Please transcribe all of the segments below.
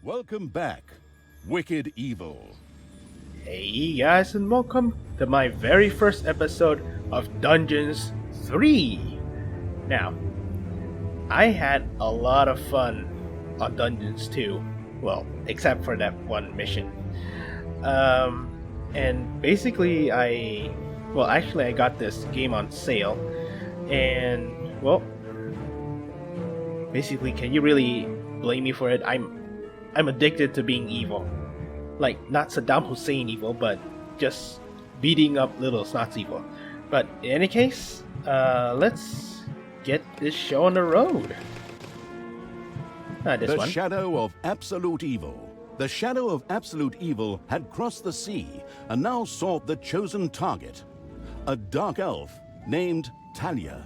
Welcome back, Wicked Evil. Hey guys, and welcome to my very first episode of Dungeons 3. Now, I had a lot of fun on Dungeons 2. Well, except for that one mission. And basically, I got this game on sale, and well, basically, can you really blame me for it? I'm addicted to being evil. Like, not Saddam Hussein evil, but just beating up little snots evil. But in any case, let's get this show on the road. This The one. shadow of absolute evil. The shadow of absolute evil had crossed the sea and now sought the chosen target, a dark elf named Talia.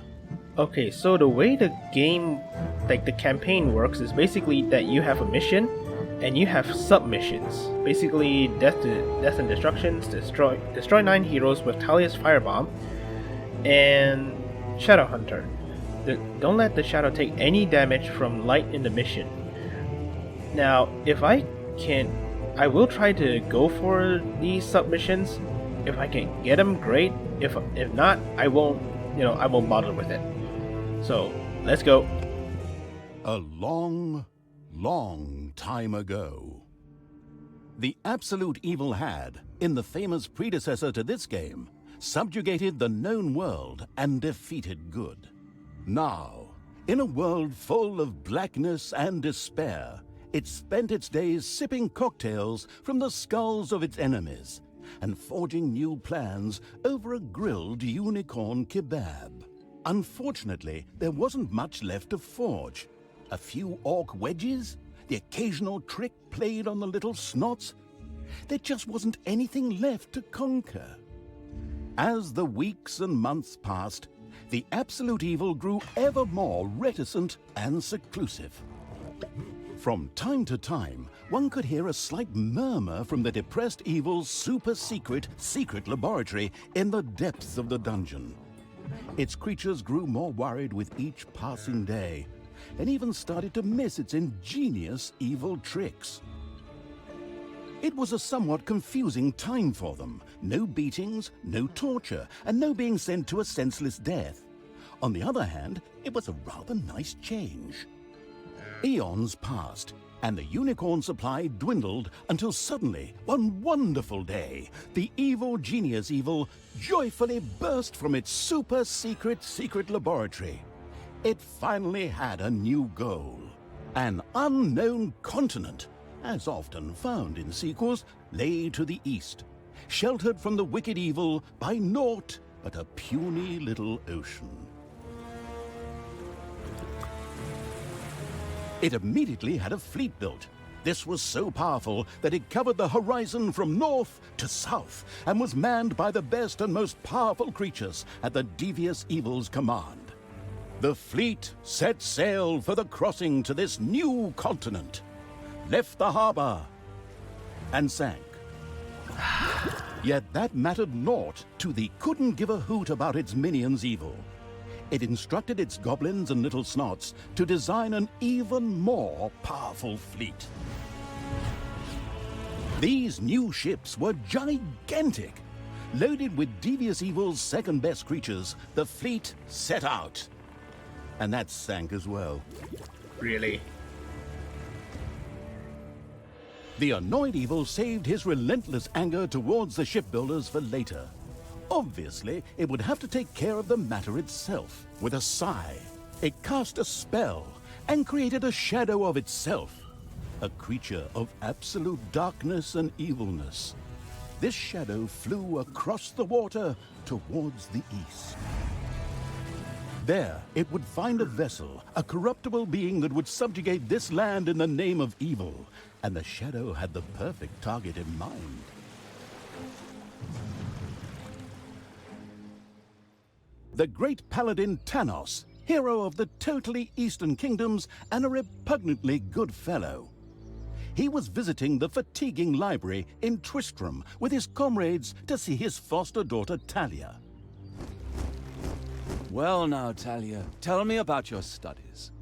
Okay, so the way the game, like the campaign works, is basically that you have a mission and you have submissions. Basically, death and destructions, destroy 9 heroes with Talia's firebomb, and Shadow Hunter. Don't let the shadow take any damage from light in the mission. Now, if I can, I will try to go for these submissions. If I can get them, great. If not, I won't bother with it. So let's go. A long, long time ago, the absolute evil had, in the famous predecessor to this game, subjugated the known world and defeated good. Now, in a world full of blackness and despair, it spent its days sipping cocktails from the skulls of its enemies and forging new plans over a grilled unicorn kebab. Unfortunately, there wasn't much left to forge. A few orc wedges, the occasional trick played on the little snots. There just wasn't anything left to conquer. As the weeks and months passed, the absolute evil grew ever more reticent and seclusive. From time to time, one could hear a slight murmur from the depressed evil's secret laboratory in the depths of the dungeon. Its creatures grew more worried with each passing day, and even started to miss its ingenious evil tricks. It was a somewhat confusing time for them. No beatings, no torture, and no being sent to a senseless death. On the other hand, it was a rather nice change. Eons passed, and the unicorn supply dwindled until suddenly, one wonderful day, the evil genius evil joyfully burst from its secret laboratory. It finally had a new goal. An unknown continent, as often found in sequels, lay to the east, sheltered from the wicked evil by naught but a puny little ocean. It immediately had a fleet built. This was so powerful that it covered the horizon from north to south and was manned by the best and most powerful creatures at the devious evil's command. The fleet set sail for the crossing to this new continent, left the harbor, and sank. Yet that mattered naught to the couldn't give a hoot about its minions' evil. It instructed its goblins and little snots to design an even more powerful fleet. These new ships were gigantic. Loaded with devious evil's second-best creatures, the fleet set out. And that sank as well. Really? The annoyed evil saved his relentless anger towards the shipbuilders for later. Obviously, it would have to take care of the matter itself. With a sigh, it cast a spell and created a shadow of itself, a creature of absolute darkness and evilness. This shadow flew across the water towards the east. There, it would find a vessel, a corruptible being that would subjugate this land in the name of evil, and the shadow had the perfect target in mind. The great paladin Tanos, hero of the totally Eastern Kingdoms and a repugnantly good fellow. He was visiting the fatiguing library in Tristram with his comrades to see his foster daughter Talia. Well now, Talia, tell me about your studies.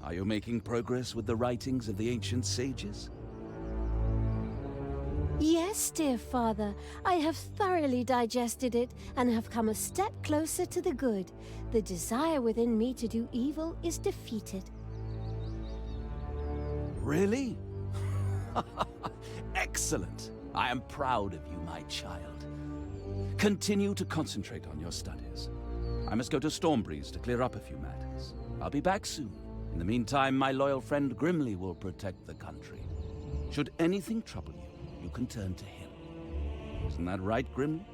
Are you making progress with the writings of the ancient sages? Yes, dear father, I have thoroughly digested it and have come a step closer to the good. The desire within me to do evil is defeated. Really? Excellent. I am proud of you, my child. Continue to concentrate on your studies. I must go to Stormbreeze to clear up a few matters. I'll be back soon. In the meantime, my loyal friend Grimly will protect the country. Should anything trouble you, you can turn to him. Isn't that right, Grimly?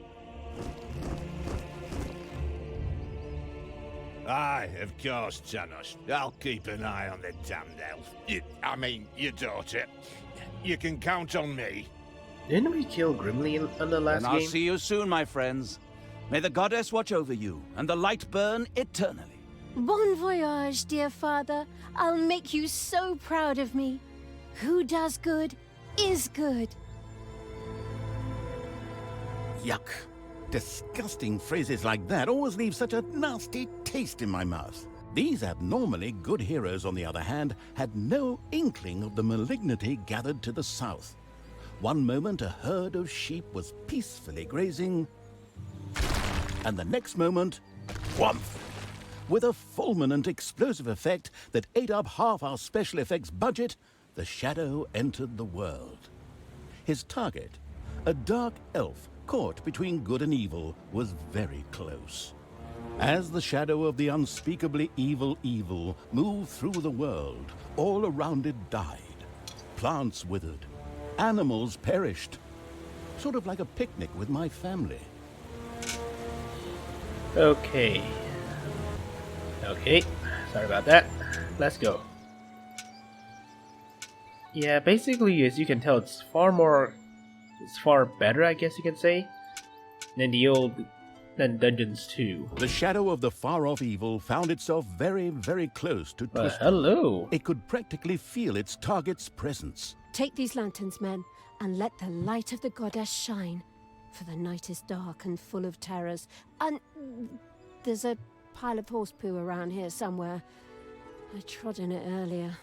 Aye, of course, Janos. I'll keep an eye on the damned elf. Your daughter. You can count on me. Didn't we kill Grimly on the last And I'll game? see you soon, my friends. May the goddess watch over you, and the light burn eternally. Bon voyage, dear father. I'll make you so proud of me. Who does good is good. Yuck. Disgusting phrases like that always leave such a nasty taste in my mouth. These abnormally good heroes, on the other hand, had no inkling of the malignity gathered to the south. One moment a herd of sheep was peacefully grazing, and the next moment, whomp! With a fulminant explosive effect that ate up half our special effects budget, the shadow entered the world. His target, a dark elf caught between good and evil, was very close. As the shadow of the unspeakably evil moved through the world, all around it died. Plants withered. Animals perished. Sort of like a picnic with my family. Okay. Sorry about that. Let's go. Yeah, basically, as you can tell, it's far better, I guess you can say, than Dungeons 2. The shadow of the far-off evil found itself very, very close to Twister. Hello. It could practically feel its target's presence. Take these lanterns, men, and let the light of the goddess shine. For the night is dark and full of terrors. And there's a pile of horse poo around here somewhere. I trod in it earlier.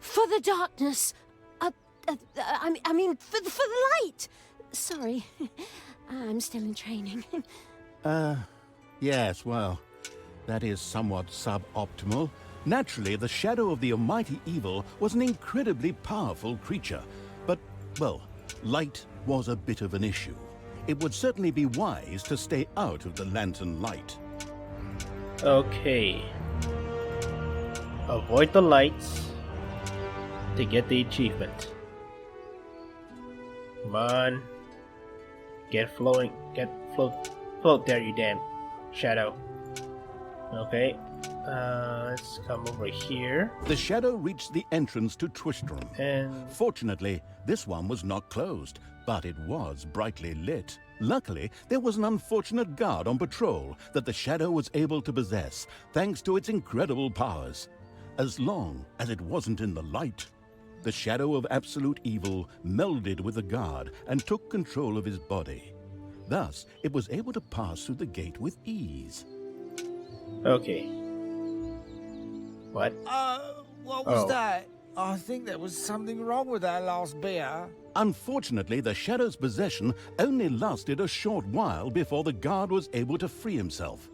For the darkness! I mean, for the light! Sorry, I'm still in training. Yes, well, that is somewhat suboptimal. Naturally, the shadow of the almighty evil was an incredibly powerful creature. But, well, light was a bit of an issue. It would certainly be wise to stay out of the lantern light. Okay. Avoid the lights to get the achievement. Come on. Float there, you damn shadow. Okay. Let's come over here. The shadow reached the entrance to Twistrum. And Fortunately, this one was not closed, but it was brightly lit. Luckily, there was an unfortunate guard on patrol that the shadow was able to possess, thanks to its incredible powers. As long as it wasn't in the light, the shadow of absolute evil melded with the guard and took control of his body. Thus, it was able to pass through the gate with ease. okay. What? What was Oh. that? I think there was something wrong with that last beer. Unfortunately, the shadow's possession only lasted a short while before the guard was able to free himself.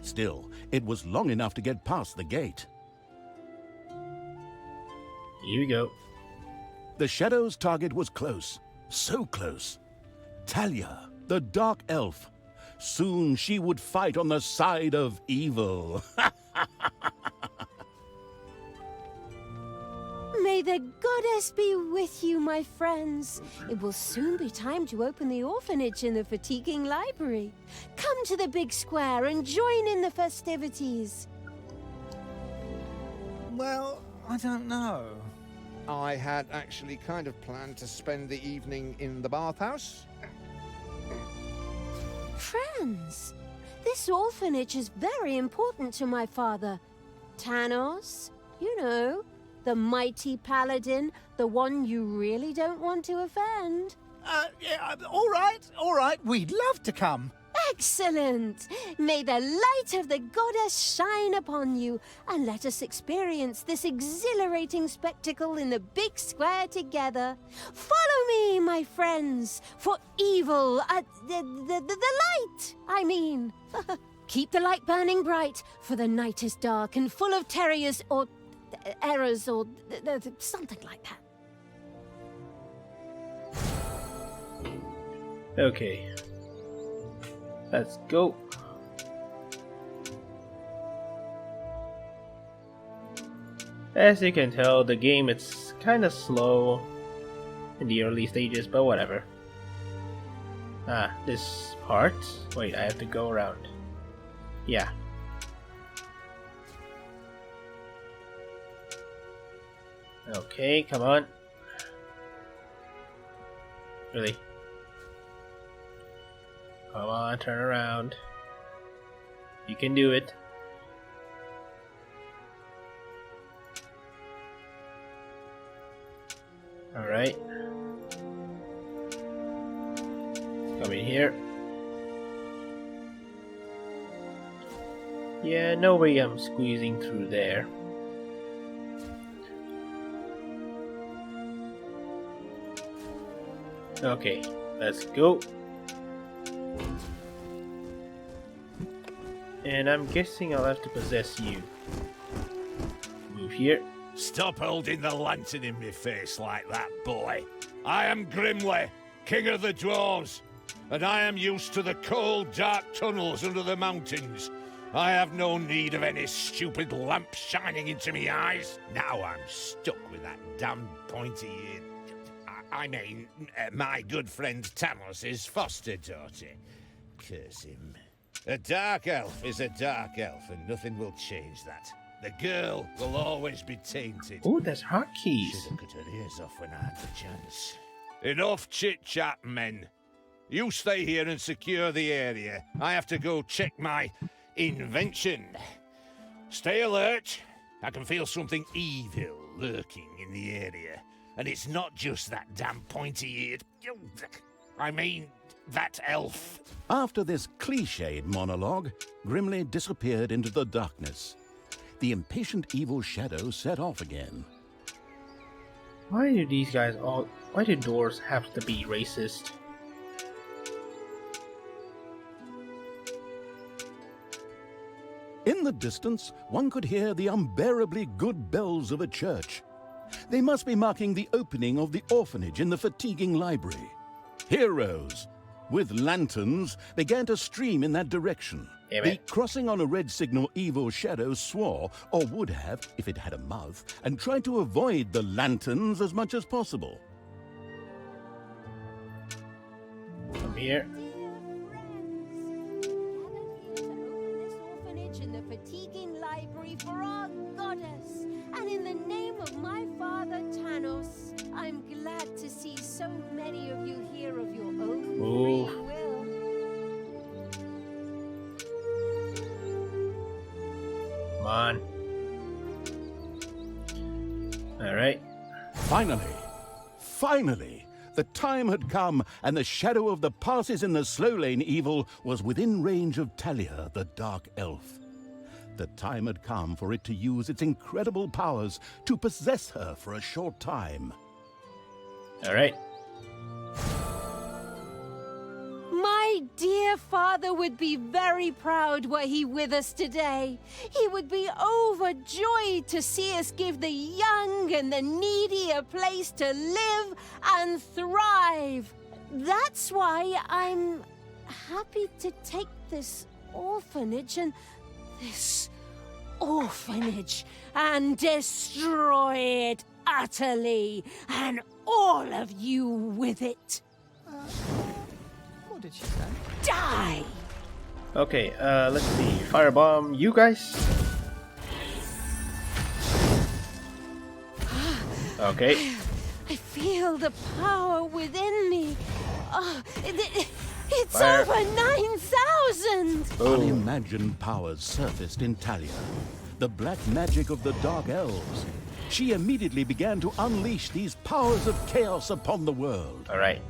Still, it was long enough to get past the gate. Here we go. The shadow's target was close, so close. Talia, the dark elf. Soon she would fight on the side of evil. May the goddess be with you, my friends. It will soon be time to open the orphanage in the fatiguing library. Come to the big square and join in the festivities. Well, I don't know. I had actually kind of planned to spend the evening in the bathhouse. Friends, this orphanage is very important to my father. Tanos, you know, the mighty paladin, the one you really don't want to offend. Yeah, all right. We'd love to come. Excellent! May the light of the goddess shine upon you, and let us experience this exhilarating spectacle in the big square together. Follow me, my friends, for evil, the light, I mean. Keep the light burning bright, for the night is dark and full of terrors or errors or something like that. Okay. Let's go. As you can tell, the game it's kind of slow in the early stages, but whatever. This part? Wait, I have to go around. Yeah. Okay, come on. Really? Come on, turn around. You can do it. Alright. Come in here. Yeah, no way I'm squeezing through there. Okay, let's go. And I'm guessing I'll have to possess you. Move here. Stop holding the lantern in my face like that, boy. I am Grimly, king of the dwarves, and I am used to the cold, dark tunnels under the mountains. I have no need of any stupid lamp shining into me eyes. Now I'm stuck with that damn pointy... my good friend Tanos' foster daughter. Curse him. A dark elf is a dark elf, and nothing will change that. The girl will always be tainted. Oh, there's hotkeys. Should have cut her ears off when I had the chance. Enough chit-chat, men. You stay here and secure the area. I have to go check my invention. Stay alert. I can feel something evil lurking in the area. And it's not just that damn pointy-eared... that elf. After this cliched monologue, Grimly disappeared into the darkness. The impatient evil shadow set off again. Why do these guys all... Why do dwarves have to be racist? In the distance, one could hear the unbearably good bells of a church. They must be marking the opening of the orphanage in the fatiguing library. Heroes with lanterns began to stream in that direction. The crossing on a red signal evil shadow swore, or would have if it had a mouth, and tried to avoid the lanterns as much as possible. Come here. In the fatiguing library for our goddess, and in the name of my father Tanos, I'm glad to see so many of you here of your own free will. Come on. Alright. Finally, the time had come, and the shadow of the passes in the slow lane evil was within range of Talia, the dark elf. The time had come for it to use its incredible powers to possess her for a short time. Alright. My dear father would be very proud were he with us today. He would be overjoyed to see us give the young and the needy a place to live and thrive. That's why I'm happy to take this orphanage and destroy it utterly, and all of you with it. What did she say? Die! Okay, let's see. Firebomb, you guys? Okay. I feel the power within me. It's Fire. over 9,000! Unimagined powers surfaced in Talia. The black magic of the dark elves. She immediately began to unleash these powers of chaos upon the world. Alright.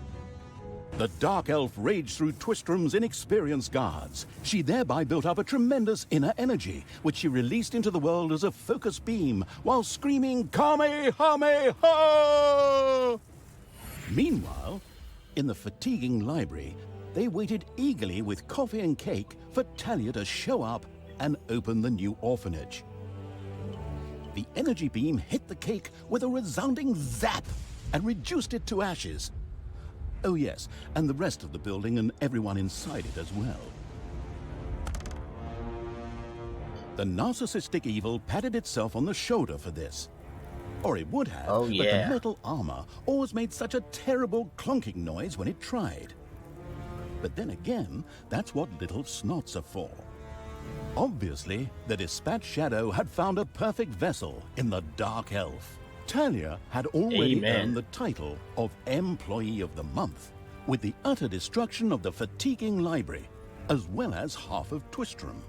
The Dark Elf raged through Twistrom's inexperienced guards. She thereby built up a tremendous inner energy, which she released into the world as a focus beam, while screaming, Kamehameha! Meanwhile, in the fatiguing library, they waited eagerly with coffee and cake for Talia to show up and open the new orphanage. The energy beam hit the cake with a resounding zap and reduced it to ashes. Oh yes, and the rest of the building and everyone inside it as well. The narcissistic evil patted itself on the shoulder for this. Or it would have, Oh, but yeah. the metal armor always made such a terrible clunking noise when it tried. But then again, that's what little snots are for. Obviously, the Dispatch Shadow had found a perfect vessel in the Dark Elf. Talia had already Amen. earned the title of Employee of the Month, with the utter destruction of the fatiguing library, as well as half of Twistrom.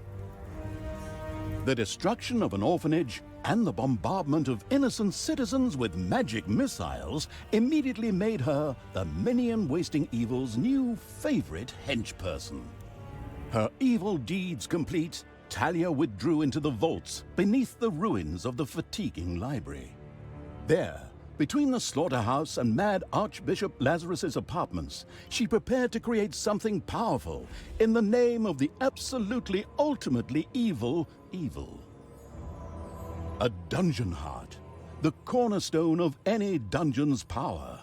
The destruction of an orphanage and the bombardment of innocent citizens with magic missiles immediately made her the minion-wasting evil's new favorite henchperson. Her evil deeds complete, Talia withdrew into the vaults beneath the ruins of the fatiguing library. There, between the slaughterhouse and Mad Archbishop Lazarus's apartments, she prepared to create something powerful in the name of the absolutely ultimately evil. A dungeon heart, the cornerstone of any dungeon's power.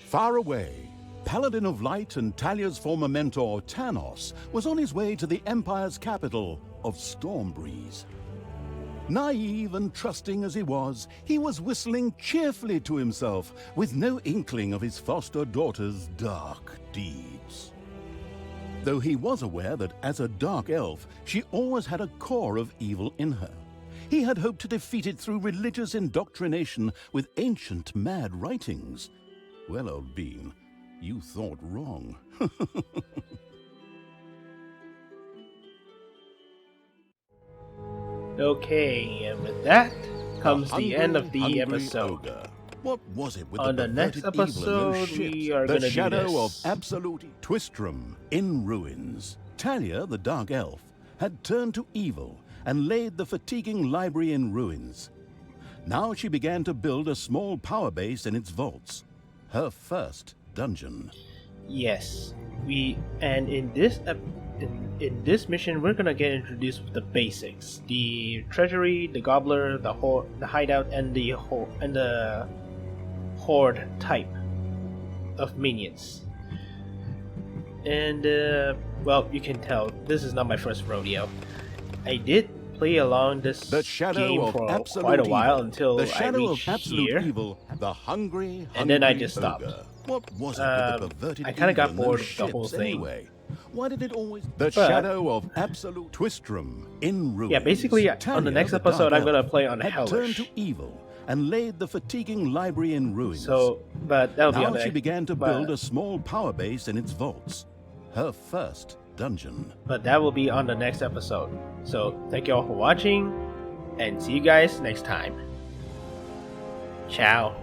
Far away, Paladin of Light and Talia's former mentor, Tanos, was on his way to the Empire's capital of Stormbreeze. Naive and trusting as he was whistling cheerfully to himself, with no inkling of his foster daughter's dark deeds. Though he was aware that as a dark elf, she always had a core of evil in her. He had hoped to defeat it through religious indoctrination with ancient mad writings. Well, old bean, you thought wrong. Okay, and with that comes the end of the Hungry episode. ogre. What was it with On the next perverted evil in those episode, ships? we are The gonna do shadow this. of absolute Twistrom in ruins. Talia, the dark elf, had turned to evil and laid the fatiguing library in ruins. Now she began to build a small power base in its vaults. Her first dungeon. Yes, and in this mission we're gonna get introduced with the basics: the treasury, the gobbler, the hideout, and the horde type of minions. And well, you can tell this is not my first rodeo. I did play along this The shadow game of for absolute quite a while evil. until The I shadow of reached absolute here. evil. The hungry And then I hungry just stopped. ogre. What was it with the perverted I kinda evil got in bored those of the whole ships thing. anyway? Why did it always? The shadow of absolute Twistrom in ruins. Yeah, basically on the Talia, next dark episode I'm gonna elf, play on had turned Hellish. to evil and laid the fatiguing library in ruins. So, but that'll be on Now the she began to build but- a small power base in its vaults. Her first dungeon. but that will be on the next episode. So thank you all for watching, and see you guys next time. Ciao.